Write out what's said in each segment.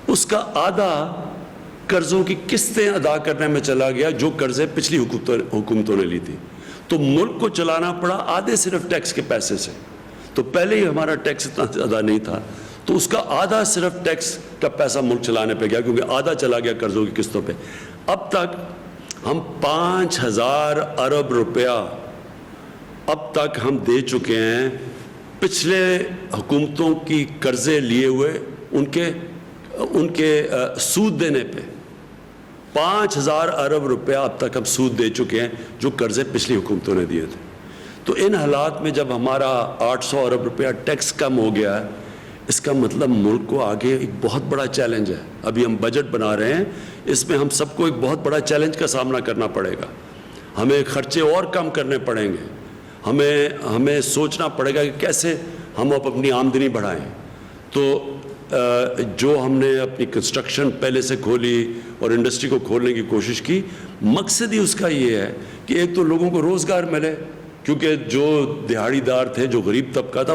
اس کا آدھا قرضوں کی قسطیں ادا کرنے میں چلا گیا جو قرضے پچھلی حکومتوں نے لی تھی. تو ملک کو چلانا پڑا آدھے صرف ٹیکس کے پیسے سے. تو پہلے ہی ہمارا ٹیکس اتنا زیادہ نہیں تھا, تو اس کا آدھا صرف ٹیکس کا پیسہ ملک چلانے پہ گیا, کیونکہ آدھا چلا گیا قرضوں کی قسطوں پہ. اب تک ہم 5,000 ارب روپیہ اب تک ہم دے چکے ہیں پچھلے حکومتوں کی قرضے لیے ہوئے ان کے سود دینے پہ. 5,000 ارب روپیہ اب تک ہم سود دے چکے ہیں جو قرضے پچھلی حکومتوں نے دیے تھے. تو ان حالات میں جب ہمارا 800 ارب روپیہ ٹیکس کم ہو گیا ہے, اس کا مطلب ملک کو آگے ایک بہت بڑا چیلنج ہے. ابھی ہم بجٹ بنا رہے ہیں, اس میں ہم سب کو ایک بہت بڑا چیلنج کا سامنا کرنا پڑے گا. ہمیں خرچے اور کم کرنے پڑیں گے, ہمیں سوچنا پڑے گا کہ کیسے ہم اپنی آمدنی بڑھائیں. تو جو ہم نے اپنی کنسٹرکشن پہلے سے کھولی اور انڈسٹری کو کھولنے کی کوشش کی, مقصد ہی اس کا یہ ہے کہ ایک تو لوگوں کو روزگار ملے, کیونکہ جو دہاڑی دار تھے, جو غریب طبقہ تھا,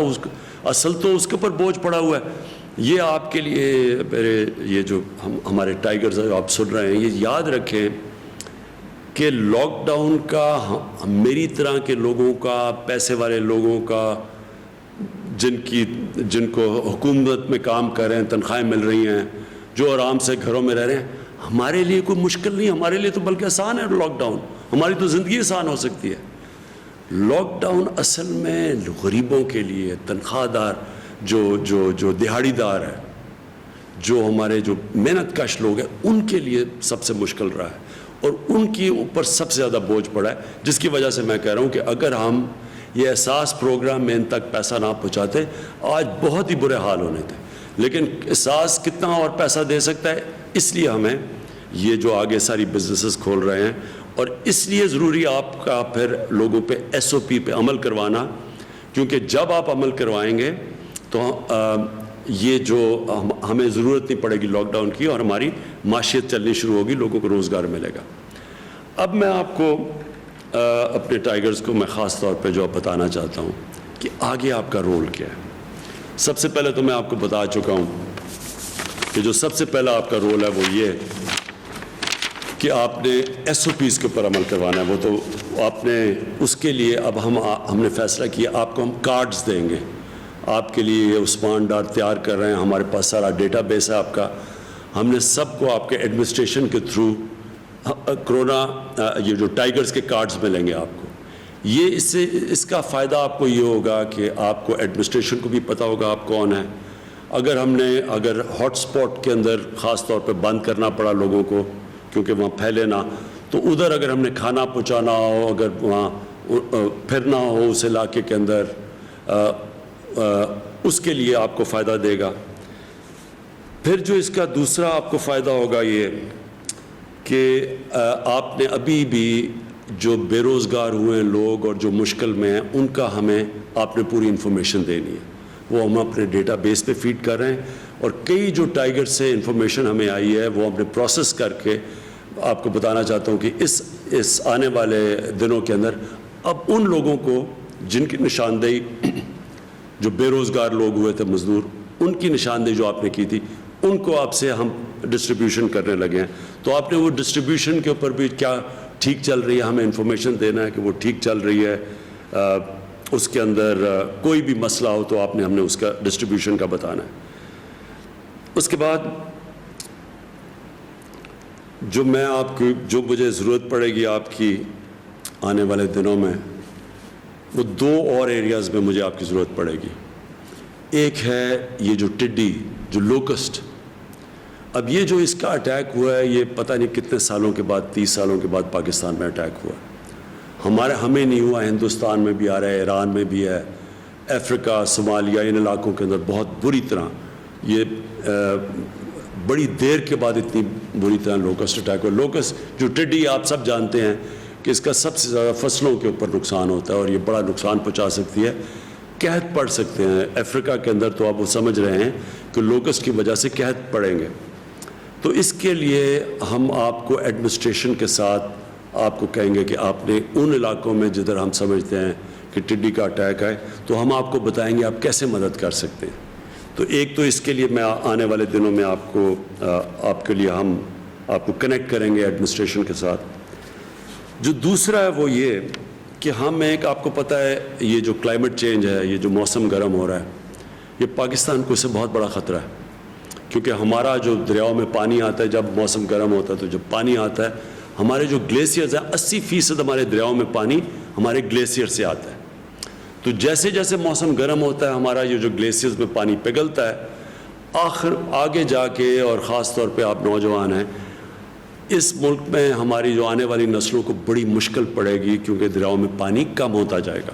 اصل تو اس کے اوپر بوجھ پڑا ہوا ہے. یہ آپ کے لیے میرے یہ جو ہمارے ٹائیگرز آپ سن رہے ہیں, یہ یاد رکھیں کہ لاک ڈاؤن کا میری طرح کے لوگوں کا, پیسے والے لوگوں کا, جن کو حکومت میں کام کر رہے ہیں, تنخواہیں مل رہی ہیں, جو آرام سے گھروں میں رہ رہے ہیں, ہمارے لیے کوئی مشکل نہیں. ہمارے لیے تو بلکہ آسان ہے لاک ڈاؤن, ہماری تو زندگی آسان ہو سکتی ہے. لاک ڈاؤن اصل میں غریبوں کے لیے, تنخواہ دار جو دہاڑی دار ہے, جو ہمارے جو محنت کش لوگ ہیں, ان کے لیے سب سے مشکل رہا ہے, اور ان کی اوپر سب سے زیادہ بوجھ پڑا ہے. جس کی وجہ سے میں کہہ رہا ہوں کہ اگر ہم یہ احساس پروگرام میں ان تک پیسہ نہ پہنچاتے, آج بہت ہی برے حال ہونے تھے. لیکن احساس کتنا اور پیسہ دے سکتا ہے, اس لیے ہمیں یہ جو آگے ساری بزنسز کھول رہے ہیں, اور اس لیے ضروری آپ کا پھر لوگوں پہ SOP پہ عمل کروانا, کیونکہ جب آپ عمل کروائیں گے تو یہ جو ہمیں ضرورت نہیں پڑے گی لاک ڈاؤن کی, اور ہماری معیشت چلنی شروع ہوگی, لوگوں کو روزگار ملے گا. اب میں آپ کو اپنے ٹائیگرز کو میں خاص طور پہ جو بتانا چاہتا ہوں کہ آگے آپ کا رول کیا ہے. سب سے پہلے تو میں آپ کو بتا چکا ہوں کہ جو سب سے پہلا آپ کا رول ہے وہ یہ کہ آپ نے SOPs کے اوپر عمل کروانا ہے. وہ تو آپ نے اس کے لیے اب ہم نے فیصلہ کیا, آپ کو ہم کارڈز دیں گے. آپ کے لیے عثمان ڈار تیار کر رہے ہیں, ہمارے پاس سارا ڈیٹا بیس ہے آپ کا. ہم نے سب کو آپ کے ایڈمنسٹریشن کے تھرو کرونا یہ جو ٹائیگرز کے کارڈز ملیں گے آپ کو. یہ اس کا فائدہ آپ کو یہ ہوگا کہ آپ کو ایڈمنسٹریشن کو بھی پتہ ہوگا آپ کون ہیں. اگر ہاٹ اسپاٹ کے اندر خاص طور پہ بند کرنا پڑا لوگوں کو کیونکہ وہاں پھیلے نہ, تو ادھر اگر ہم نے کھانا پہنچانا ہو, اگر وہاں پھرنا ہو اس علاقے کے اندر, اس کے لیے آپ کو فائدہ دے گا. پھر جو اس کا دوسرا آپ کو فائدہ ہوگا یہ کہ آپ نے ابھی بھی جو بے روزگار ہوئے لوگ اور جو مشکل میں ہیں, ان کا ہمیں آپ نے پوری انفارمیشن دینی ہے. وہ ہم اپنے ڈیٹا بیس پہ فیڈ کر رہے ہیں, اور کئی جو ٹائیگر سے انفارمیشن ہمیں آئی ہے وہ ہم نے پروسیس کر کے آپ کو بتانا چاہتا ہوں کہ اس آنے والے دنوں کے اندر اب ان لوگوں کو جن کی نشاندہی جو بے روزگار لوگ ہوئے تھے, مزدور, ان کی نشاندہی جو آپ نے کی تھی, ان کو آپ سے ہم ڈسٹریبیوشن کرنے لگے ہیں. تو آپ نے وہ ڈسٹریبیوشن کے اوپر بھی کیا ٹھیک چل رہی ہے, ہمیں انفارمیشن دینا ہے کہ وہ ٹھیک چل رہی ہے. اس کے اندر کوئی بھی مسئلہ ہو تو آپ نے ہم نے اس کا ڈسٹریبیوشن کا بتانا ہے. اس کے بعد جو میں آپ کی جو مجھے ضرورت پڑے گی آپ کی آنے والے دنوں میں, وہ 2 اور ایریاز میں مجھے آپ کی ضرورت پڑے گی. ایک ہے یہ جو ٹڈی, جو لوکسٹ. اب یہ جو اس کا اٹیک ہوا ہے, یہ پتہ نہیں کتنے سالوں کے بعد, 30 سالوں کے بعد پاکستان میں اٹیک ہوا. ہمیں نہیں ہوا, ہندوستان میں بھی آ رہا ہے, ایران میں بھی ہے, افریقہ, صومالیہ, ان علاقوں کے اندر بہت بری طرح یہ بڑی دیر کے بعد اتنی بری طرح لوکسٹ اٹیک ہوا. لوکسٹ جو ٹڈی آپ سب جانتے ہیں کہ اس کا سب سے زیادہ فصلوں کے اوپر نقصان ہوتا ہے, اور یہ بڑا نقصان پہنچا سکتی ہے. قحط پڑ سکتے ہیں افریقہ کے اندر, تو آپ وہ سمجھ رہے ہیں کہ لوکسٹ کی وجہ سے قحط پڑیں گے. تو اس کے لیے ہم آپ کو ایڈمنسٹریشن کے ساتھ آپ کو کہیں گے کہ آپ نے ان علاقوں میں جدھر ہم سمجھتے ہیں کہ ٹڈی کا اٹیک ہے, تو ہم آپ کو بتائیں گے آپ کیسے مدد کر سکتے ہیں. تو ایک تو اس کے لیے میں آنے والے دنوں میں آپ کے لیے ہم آپ کو کنیکٹ کریں گے ایڈمنسٹریشن کے ساتھ. جو دوسرا ہے وہ یہ کہ ہم آپ کو پتہ ہے یہ جو کلائمیٹ چینج ہے, یہ جو موسم گرم ہو رہا ہے, یہ پاکستان کو اس سے بہت بڑا خطرہ ہے, کیونکہ ہمارا جو دریاؤں میں پانی آتا ہے جب موسم گرم ہوتا ہے, تو جب پانی آتا ہے ہمارے جو گلیشیئرز ہیں 80% ہمارے دریاؤں میں پانی ہمارے گلیشیئر سے آتا ہے. تو جیسے جیسے موسم گرم ہوتا ہے ہمارا یہ جو گلیشیئرز میں پانی پگھلتا ہے, آگے جا کے, اور خاص طور پہ آپ نوجوان ہیں, اس ملک میں ہماری جو آنے والی نسلوں کو بڑی مشکل پڑے گی, کیونکہ دریاؤں میں پانی کم ہوتا جائے گا.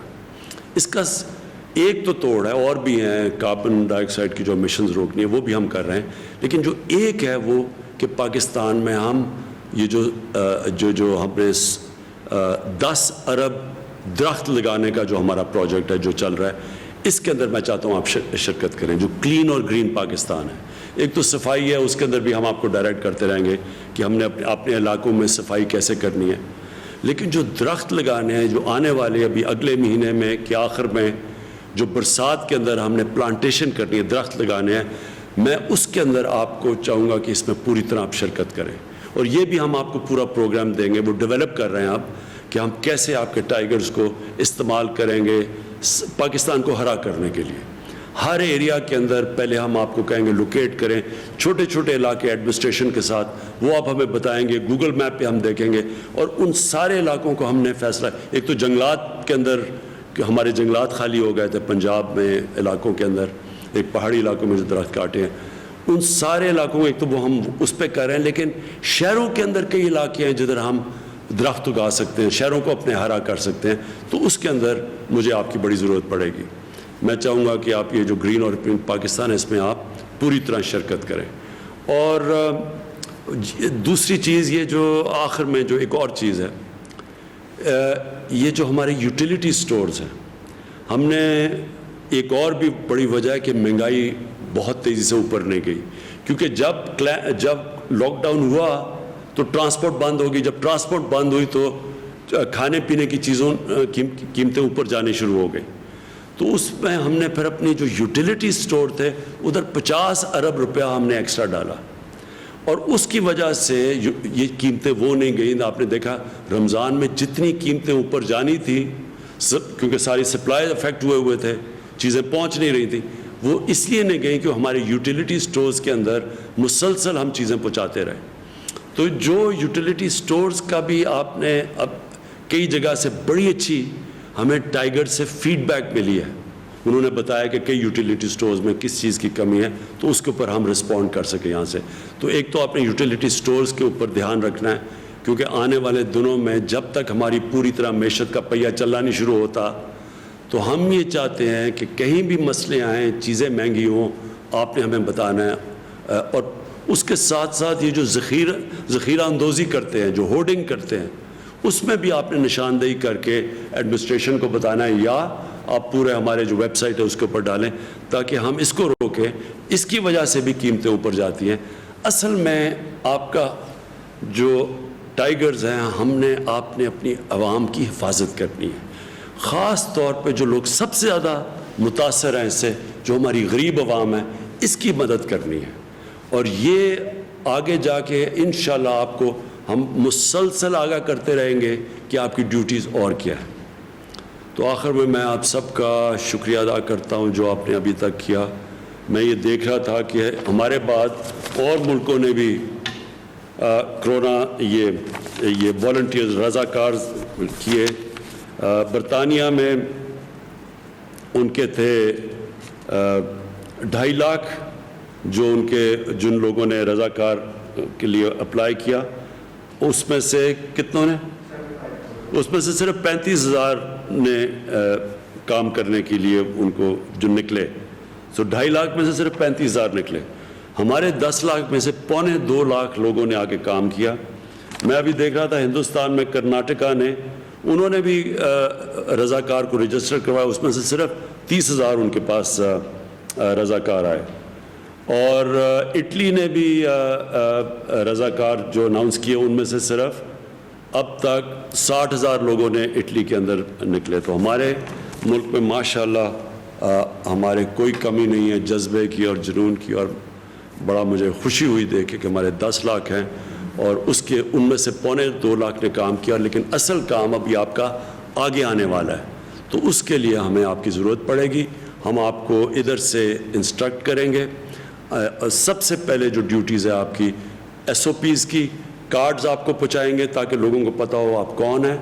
اس کا ایک تو توڑ ہے, اور بھی ہیں کاربن ڈائی آکسائڈ کی جو ایمیشنز روکنی ہے وہ بھی ہم کر رہے ہیں, لیکن جو ایک ہے وہ کہ پاکستان میں ہم یہ جو ہم نے 10 ارب درخت لگانے کا جو ہمارا پروجیکٹ ہے جو چل رہا ہے, اس کے اندر میں چاہتا ہوں آپ شرکت کریں, جو کلین اور گرین پاکستان ہے. ایک تو صفائی ہے, اس کے اندر بھی ہم آپ کو ڈائریکٹ کرتے رہیں گے کہ ہم نے اپنے علاقوں میں صفائی کیسے کرنی ہے, لیکن جو درخت لگانے ہیں جو آنے والے ابھی اگلے مہینے میں کہ آخر میں جو برسات کے اندر ہم نے پلانٹیشن کرنی ہے, درخت لگانے ہیں, میں اس کے اندر آپ کو چاہوں گا کہ اس میں پوری طرح آپ شرکت کریں. اور یہ بھی ہم آپ کو پورا پروگرام دیں گے, وہ ڈیولپ کر رہے ہیں آپ, کہ ہم کیسے آپ کے ٹائیگرز کو استعمال کریں گے پاکستان کو ہرا کرنے کے لیے. ہر ایریا کے اندر پہلے ہم آپ کو کہیں گے لوکیٹ کریں, چھوٹے چھوٹے علاقے ایڈمنسٹریشن کے ساتھ, وہ آپ ہمیں بتائیں گے, گوگل میپ پہ ہم دیکھیں گے, اور ان سارے علاقوں کو ہم نے فیصلہ, ایک تو جنگلات کے اندر کہ ہمارے جنگلات خالی ہو گئے تھے پنجاب میں علاقوں کے اندر, ایک پہاڑی علاقوں میں جو درخت کاٹے ہیں, ان سارے علاقوں میں ایک تو وہ ہم اس پہ کر رہے ہیں, لیکن شہروں کے اندر کئی علاقے ہیں جدھر ہم درخت اگا سکتے ہیں, شہروں کو اپنے ہرا کر سکتے ہیں, تو اس کے اندر مجھے آپ کی بڑی ضرورت پڑے گی. میں چاہوں گا کہ آپ یہ جو گرین اور پاکستان ہے اس میں آپ پوری طرح شرکت کریں. اور دوسری چیز یہ جو آخر میں جو ایک اور چیز ہے, یہ جو ہمارے یوٹیلیٹی سٹورز ہیں, ہم نے ایک اور بھی بڑی وجہ ہے کہ مہنگائی بہت تیزی سے اوپر نہیں گئی, کیونکہ جب لاک ڈاؤن ہوا تو ٹرانسپورٹ بند ہوگی, جب ٹرانسپورٹ بند ہوئی تو کھانے پینے کی چیزوں قیمتیں اوپر جانے شروع ہو گئی. تو اس میں ہم نے پھر اپنی جو یوٹیلیٹی سٹور تھے ادھر 50 ارب روپیہ ہم نے ایکسٹرا ڈالا, اور اس کی وجہ سے یہ قیمتیں وہ نہیں گئیں. آپ نے دیکھا رمضان میں جتنی قیمتیں اوپر جانی تھیں, کیونکہ ساری سپلائی افیکٹ ہوئے تھے, چیزیں پہنچ نہیں رہی تھیں, وہ اس لیے نہیں گئیں کہ ہمارے یوٹیلیٹی سٹورز کے اندر مسلسل ہم چیزیں پہنچاتے رہے. تو جو یوٹیلیٹی سٹورز کا بھی آپ نے اب کئی جگہ سے بڑی اچھی ہمیں ٹائیگر سے فیڈ بیک ملی ہے, انہوں نے بتایا کہ کئی یوٹیلیٹی سٹورز میں کس چیز کی کمی ہے, تو اس کے اوپر ہم رسپونڈ کر سکیں یہاں سے. تو ایک تو آپ نے یوٹیلیٹی سٹورز کے اوپر دھیان رکھنا ہے, کیونکہ آنے والے دنوں میں جب تک ہماری پوری طرح معیشت کا پہیہ چلنا نہیں شروع ہوتا, تو ہم یہ چاہتے ہیں کہ کہیں بھی مسئلے آئیں, چیزیں مہنگی ہوں, آپ نے ہمیں بتانا ہے. اور اس کے ساتھ ساتھ یہ جو ذخیرہ اندوزی کرتے ہیں, جو ہورڈنگ کرتے ہیں, اس میں بھی آپ نے نشاندہی کر کے ایڈمنسٹریشن کو بتانا ہے, یا آپ پورے ہمارے جو ویب سائٹ ہے اس کے اوپر ڈالیں تاکہ ہم اس کو روکیں. اس کی وجہ سے بھی قیمتیں اوپر جاتی ہیں. اصل میں آپ کا جو ٹائیگرز ہیں, آپ نے اپنی عوام کی حفاظت کرنی ہے, خاص طور پہ جو لوگ سب سے زیادہ متاثر ہیں اس سے, جو ہماری غریب عوام ہے, اس کی مدد کرنی ہے. اور یہ آگے جا کے انشاءاللہ آپ کو ہم مسلسل آگاہ کرتے رہیں گے کہ آپ کی ڈیوٹیز اور کیا ہے. تو آخر میں آپ سب کا شکریہ ادا کرتا ہوں جو آپ نے ابھی تک کیا. میں یہ دیکھ رہا تھا کہ ہمارے بعد اور ملکوں نے بھی کرونا یہ والنٹیئرز رضاکار کیے. برطانیہ میں ان کے تھے 2.5 لاکھ جن لوگوں نے رضاکار کے لیے اپلائی کیا, اس میں سے کتنوں نے, اس میں سے صرف 35,000 نے کام کرنے کے لیے ان کو جو نکلے. 2.5 لاکھ میں سے صرف 35,000 نکلے. ہمارے 10 لاکھ میں سے 1.25 لاکھ لوگوں نے آگے کام کیا. میں ابھی دیکھ رہا تھا ہندوستان میں کرناٹکا نے, انہوں نے بھی رضاکار کو رجسٹر کروایا, اس میں سے صرف 30,000 ان کے پاس رضاکار آئے. اور اٹلی نے بھی رضاکار جو اناؤنس کیے, ان میں سے صرف اب تک 60,000 لوگوں نے اٹلی کے اندر نکلے. تو ہمارے ملک میں ماشاءاللہ ہمارے کوئی کمی نہیں ہے جذبے کی اور جنون کی، اور بڑا مجھے خوشی ہوئی دیکھ کہ ہمارے 10 لاکھ ہیں اور ان میں سے 1.25 لاکھ نے کام کیا، لیکن اصل کام ابھی آپ کا آگے آنے والا ہے، تو اس کے لیے ہمیں آپ کی ضرورت پڑے گی. ہم آپ کو ادھر سے انسٹرکٹ کریں گے. سب سے پہلے جو ڈیوٹیز ہے آپ کی SOPs کی کارڈز آپ کو پہنچائیں گے تاکہ لوگوں کو پتہ ہو آپ کون ہیں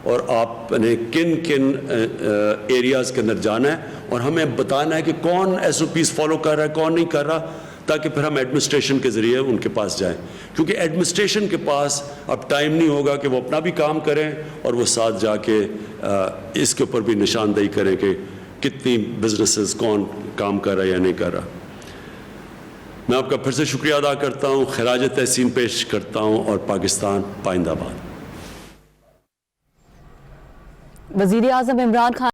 اور آپ نے کن کن ایریاز کے اندر جانا ہے، اور ہمیں بتانا ہے کہ کون SOPs فالو کر رہا ہے کون نہیں کر رہا، تاکہ پھر ہم ایڈمنسٹریشن کے ذریعے ان کے پاس جائیں. کیونکہ ایڈمنسٹریشن کے پاس اب ٹائم نہیں ہوگا کہ وہ اپنا بھی کام کریں اور وہ ساتھ جا کے اس کے اوپر بھی نشاندہی کریں کہ کتنی بزنسز کون کام کر رہا ہے یا نہیں کر رہا. میں آپ کا پھر سے شکریہ ادا کرتا ہوں، خراج تحسین پیش کرتا ہوں، اور پاکستان پائندہ باد. وزیر اعظم عمران خان